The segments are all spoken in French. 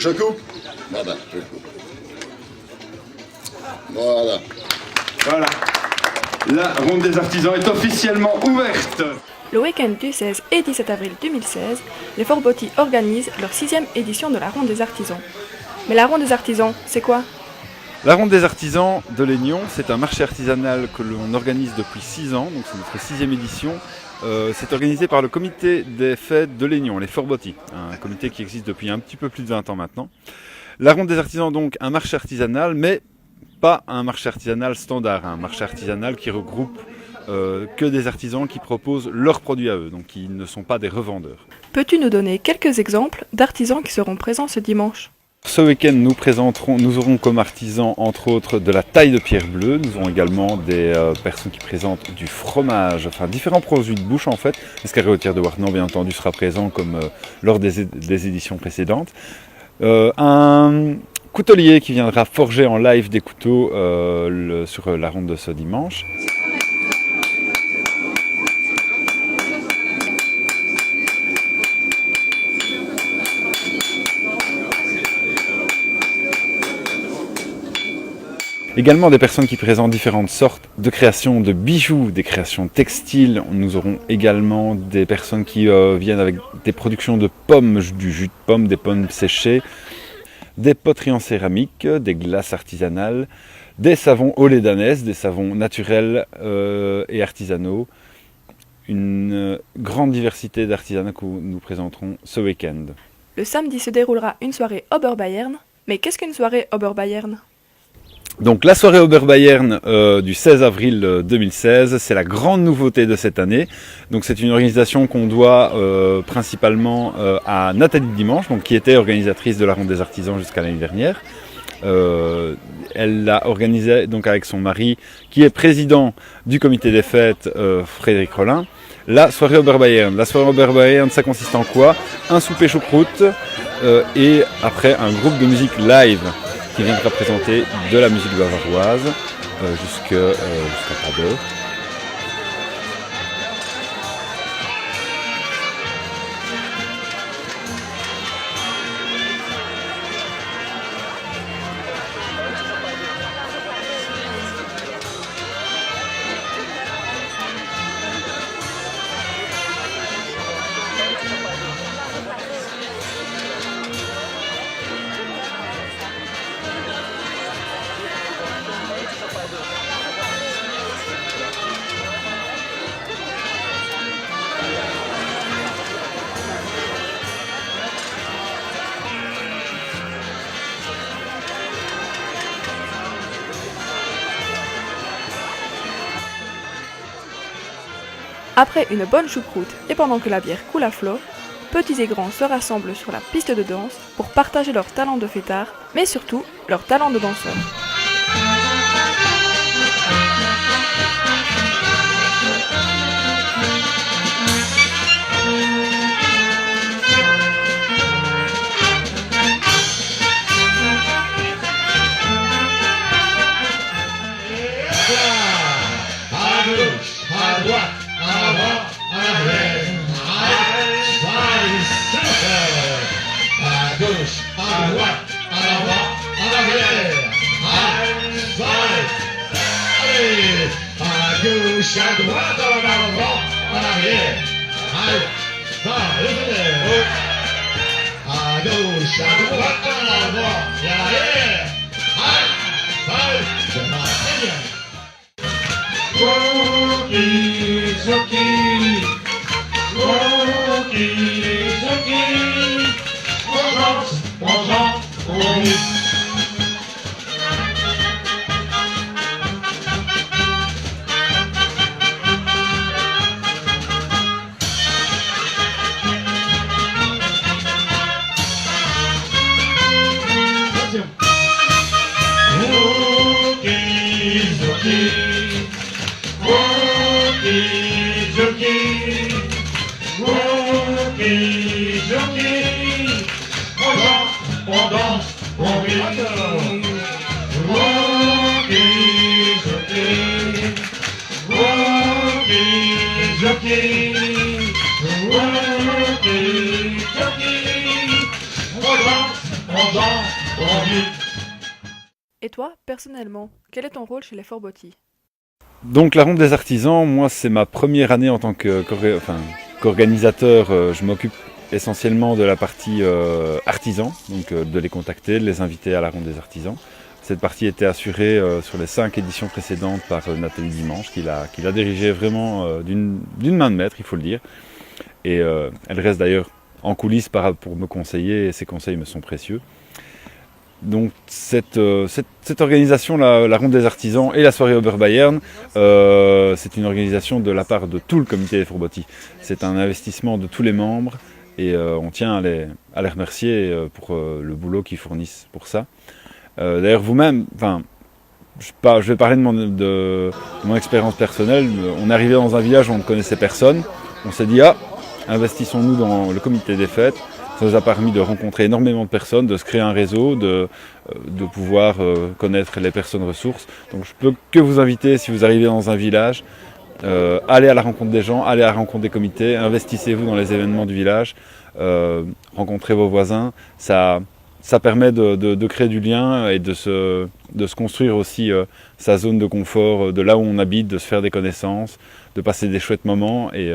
Je coupe. Voilà, je coupe. Voilà. Voilà. La ronde des artisans est officiellement ouverte. Le week-end du 16 et 17 avril 2016, les Fort Botti organisent leur 6e édition de la Ronde des artisans. Mais la Ronde des artisans, c'est quoi ? La Ronde des artisans de Lénion, c'est un marché artisanal que l'on organise depuis 6 ans, donc c'est notre 6e édition. C'est organisé par le comité des fêtes de Lénion, les Fort Botti, un comité qui existe depuis un petit peu plus de 20 ans maintenant. La Ronde des artisans, donc un marché artisanal, mais pas un marché artisanal standard, un marché artisanal qui regroupe que des artisans qui proposent leurs produits à eux, donc qui ne sont pas des revendeurs. Peux-tu nous donner quelques exemples d'artisans qui seront présents ce dimanche ? Ce week-end, nous aurons comme artisans, entre autres, de la taille de pierre bleue. Nous aurons également des personnes qui présentent du fromage, enfin différents produits de bouche en fait. L'escargotière de Wartnan, bien entendu, sera présent comme lors des éditions précédentes. Un coutelier qui viendra forger en live des couteaux sur la ronde de ce dimanche. Également des personnes qui présentent différentes sortes de créations de bijoux, des créations textiles. Nous aurons également des personnes qui viennent avec des productions de pommes, du jus de pommes, des pommes séchées, des poteries en céramique, des glaces artisanales, des savons au lait d'ânesse, des savons naturels et artisanaux. Une grande diversité d'artisanats que nous présenterons ce week-end. Le samedi se déroulera une soirée Oberbayern. Mais qu'est-ce qu'une soirée Oberbayern ? Donc la soirée Oberbayern du 16 avril 2016, c'est la grande nouveauté de cette année. Donc c'est une organisation qu'on doit principalement à Nathalie Dimanche, donc, qui était organisatrice de la Ronde des artisans jusqu'à l'année dernière. Elle l'a organisée donc avec son mari, qui est président du comité des fêtes, Frédéric Rollin. La soirée Oberbayern. La soirée Oberbayern, ça consiste en quoi ? Un souper choucroute et après un groupe de musique live qui viendra présenter de la musique bavaroise jusqu'à pas d'heure. Après une bonne choucroute et pendant que la bière coule à flot, petits et grands se rassemblent sur la piste de danse pour partager leur talent de fêtard, mais surtout leur talent de danseur. Gauche, à droite, en avant, en arrière. À gauche, à droite, en avant, et en arrière. Je marche très bien. Woki, zoki, woki, zoki. On chante, on rit. On danse, on rit. On indépendants, rendus. Et toi, personnellement, quel est ton rôle chez les Forbotti? Donc la Ronde des Artisans, moi c'est ma première année en tant qu'organisateur. Je m'occupe essentiellement de la partie artisans, donc de les contacter, de les inviter à la Ronde des Artisans. Cette partie était assurée sur les 5 éditions précédentes par Nathalie Dimanche, qui l'a dirigée vraiment d'une main de maître, il faut le dire. Et elle reste d'ailleurs en coulisses pour me conseiller, et ses conseils me sont précieux. Donc cette organisation, la Ronde des Artisans et la soirée Oberbayern, c'est une organisation de la part de tout le comité des Forbotti. C'est un investissement de tous les membres et on tient à les remercier pour le boulot qu'ils fournissent pour ça. D'ailleurs vous-même, je vais parler de mon expérience personnelle. On est arrivé dans un village où on ne connaissait personne. On s'est dit, investissons-nous dans le comité des fêtes. Ça nous a permis de rencontrer énormément de personnes, de se créer un réseau, de pouvoir connaître les personnes ressources. Donc je peux que vous inviter, si vous arrivez dans un village, allez à la rencontre des gens, allez à la rencontre des comités, investissez-vous dans les événements du village, rencontrez vos voisins. Ça permet de créer du lien et de se construire aussi sa zone de confort, de là où on habite, de se faire des connaissances, de passer des chouettes moments. Et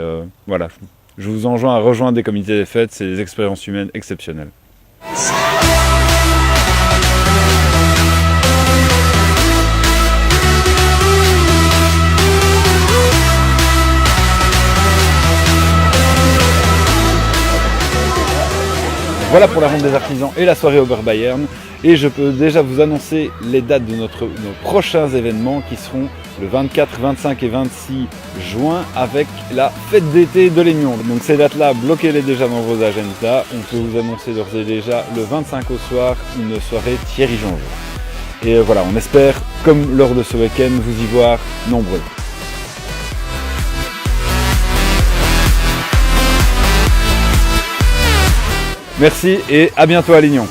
voilà. Je vous enjoins à rejoindre des comités des fêtes, c'est des expériences humaines exceptionnelles. Voilà pour la Ronde des Artisans et la soirée Oberbayern. Et je peux déjà vous annoncer les dates de nos prochains événements qui seront le 24, 25 et 26 juin avec la fête d'été de l'Aignan. Donc ces dates-là, bloquez-les déjà dans vos agendas. On peut vous annoncer d'ores et déjà le 25 au soir une soirée Thierry Jangeau. Et voilà, on espère, comme lors de ce week-end, vous y voir nombreux. Merci et à bientôt à l'Aignan.